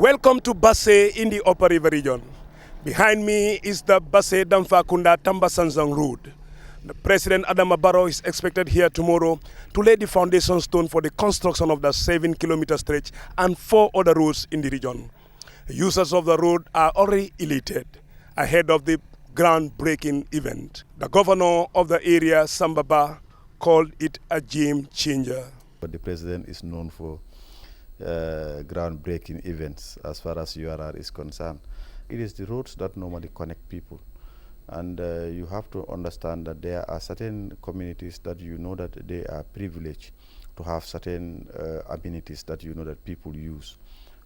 Welcome to Basse in the Upper River region. Behind me is the Basse Damfakunda Tambasanzang Road. The President Adama Barrow is expected here tomorrow to lay the foundation stone for the construction of the 7-kilometer stretch and 4 other roads in the region. Users of the road are already elated ahead of the groundbreaking event. The governor of the area, Sambaba, called it a game changer. But the president is known for groundbreaking events as far as URR is concerned. It is the roads that normally connect people. And you have to understand that there are certain communities that you know that they are privileged to have certain amenities that you know that people use.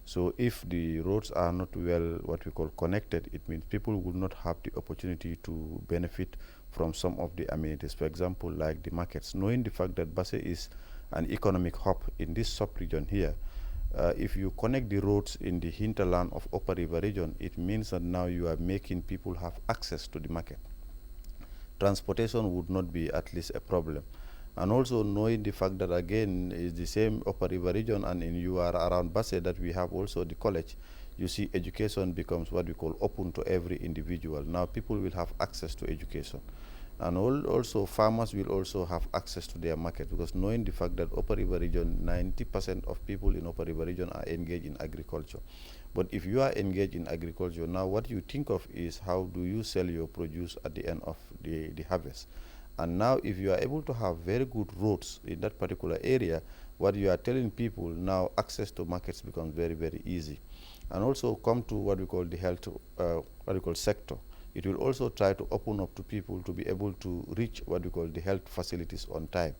So if the roads are not well, what we call connected, it means people will not have the opportunity to benefit from some of the amenities. For example, like the markets. Knowing the fact that Basse is an economic hub in this sub-region here, if you connect the roads in the hinterland of Upper River region, it means that now you are making people have access to the market. Transportation would not be at least a problem. And also knowing the fact that again is the same Upper River region and you are around Basse that we have also the college, you see education becomes what we call open to every individual. Now people will have access to education. And also farmers will also have access to their market, because knowing the fact that Upper River region, 90% of people in Upper River region are engaged in agriculture. But if you are engaged in agriculture, now what you think of is how do you sell your produce at the end of the harvest. And now if you are able to have very good roads in that particular area, what you are telling people now, access to markets becomes very, very easy. And also come to what we call the health, sector. It will also try to open up to people to be able to reach what we call the health facilities on time.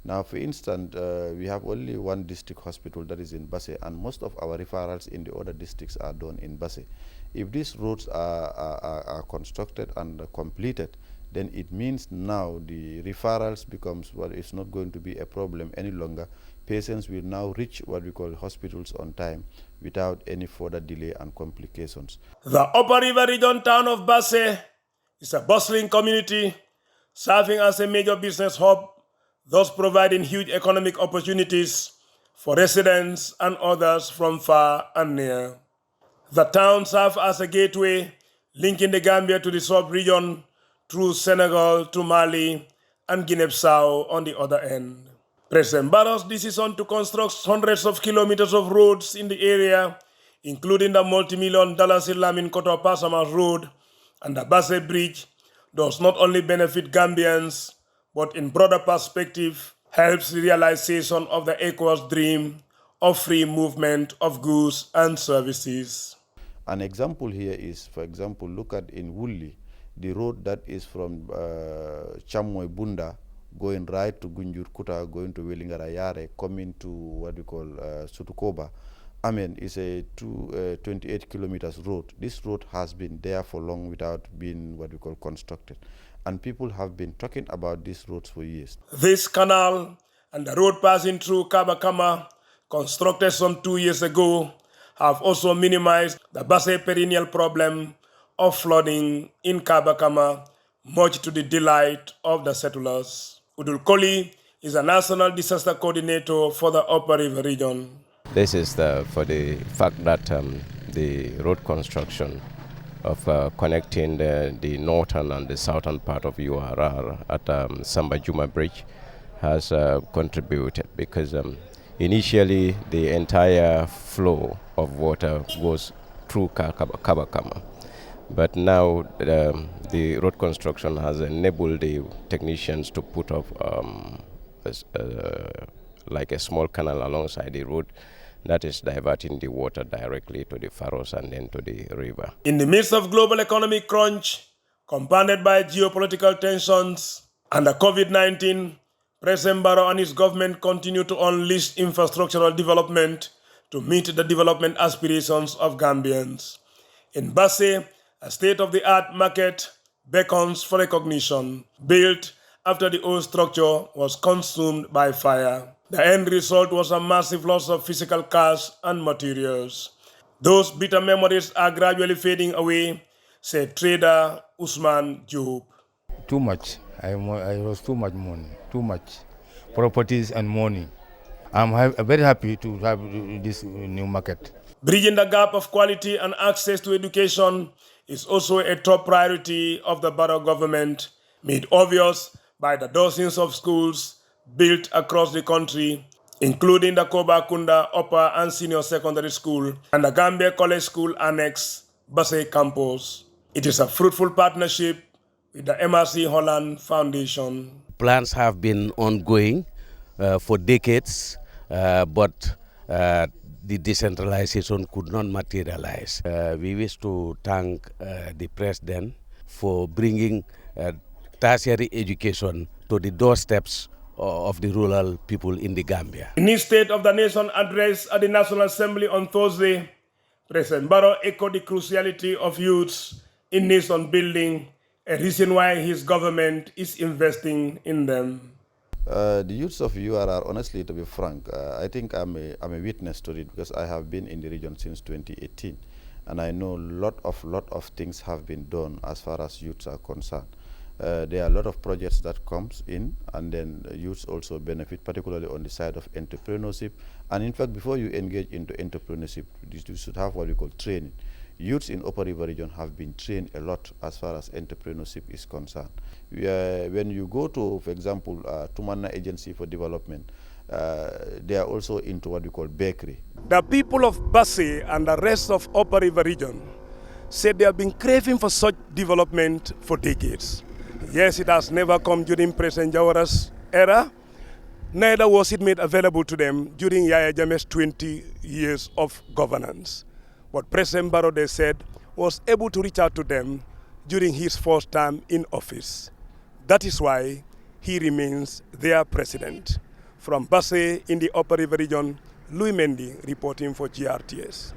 Now, for instance, we have only one district hospital that is in Basse, and most of our referrals in the other districts are done in Basse. If these roads are constructed and completed, then it means now the referrals becomes, well, it's not going to be a problem any longer. Patients will now reach what we call hospitals on time without any further delay and complications. The Upper River region town of Basse is a bustling community serving as a major business hub, thus providing huge economic opportunities for residents and others from far and near. The town serves as a gateway linking the Gambia to the sub-region through Senegal to Mali and Guinea-Bissau on the other end. President Barrow's decision to construct hundreds of kilometers of roads in the area, including the multi-million-dollar Lamin Koto Pasamas Road and the Basse Bridge, does not only benefit Gambians, but in broader perspective, helps the realization of the ECOWAS dream of free movement of goods and services. An example here is, for example, look at in Wulli, the road that is from Chamoy Bunda going right to Gunjur Kuta, going to Welingara Yare, coming to what we call Sutukoba. I mean, it's a 28 kilometers road. This road has been there for long without being what we call constructed. And people have been talking about these roads for years. This canal and the road passing through Kabakama, constructed some 2 years ago, have also minimized the Basse perennial problem of flooding in Kabakama, much to the delight of the settlers. Udul Koli is a national disaster coordinator for the Upper River region. This is for the fact that the road construction of connecting the northern and the southern part of URR at Samba Juma Bridge has contributed, because initially the entire flow of water goes through Kabakama. But now the road construction has enabled the technicians to put up like a small canal alongside the road that is diverting the water directly to the furrows and then to the river. In the midst of global economic crunch, compounded by geopolitical tensions and the COVID-19, President Barrow and his government continue to unleash infrastructural development to meet the development aspirations of Gambians. In Basse, a state-of-the-art market beckons for recognition, built after the old structure was consumed by fire. The end result was a massive loss of physical cash and materials. Those bitter memories are gradually fading away, said trader Usman Job. Too much. I lost too much money, too much properties and money. I'm very happy to have this new market. Bridging the gap of quality and access to education is also a top priority of the Barrow government, made obvious by the dozens of schools built across the country, including the Kobakunda Upper and Senior Secondary School and the Gambia College School Annex, Basse Campus. It is a fruitful partnership with the MRC Holland Foundation. Plans have been ongoing for decades, but the decentralization could not materialize. We wish to thank the President for bringing tertiary education to the doorsteps of the rural people in the Gambia. In his State of the Nation address at the National Assembly on Thursday, President Barrow echoed the cruciality of youths in nation building, a reason why his government is investing in them. The youths of URR, honestly, to be frank, I think I'm a witness to it because I have been in the region since 2018, and I know lot of things have been done as far as youths are concerned. There are a lot of projects that comes in, and then youths also benefit, particularly on the side of entrepreneurship. And in fact, before you engage into entrepreneurship, you should have what we call training. Youths in Upper River region have been trained a lot as far as entrepreneurship is concerned. When you go to, for example, Tumanna Agency for Development, they are also into what we call bakery. The people of Basse and the rest of Upper River region said they have been craving for such development for decades. Yes, it has never come during President Jawara's era, neither was it made available to them during Yaya Jammeh's 20 years of governance. But President Barrow, they said, was able to reach out to them during his first term in office. That is why he remains their president. From Basse in the Upper River region, Louis Mendy reporting for GRTS.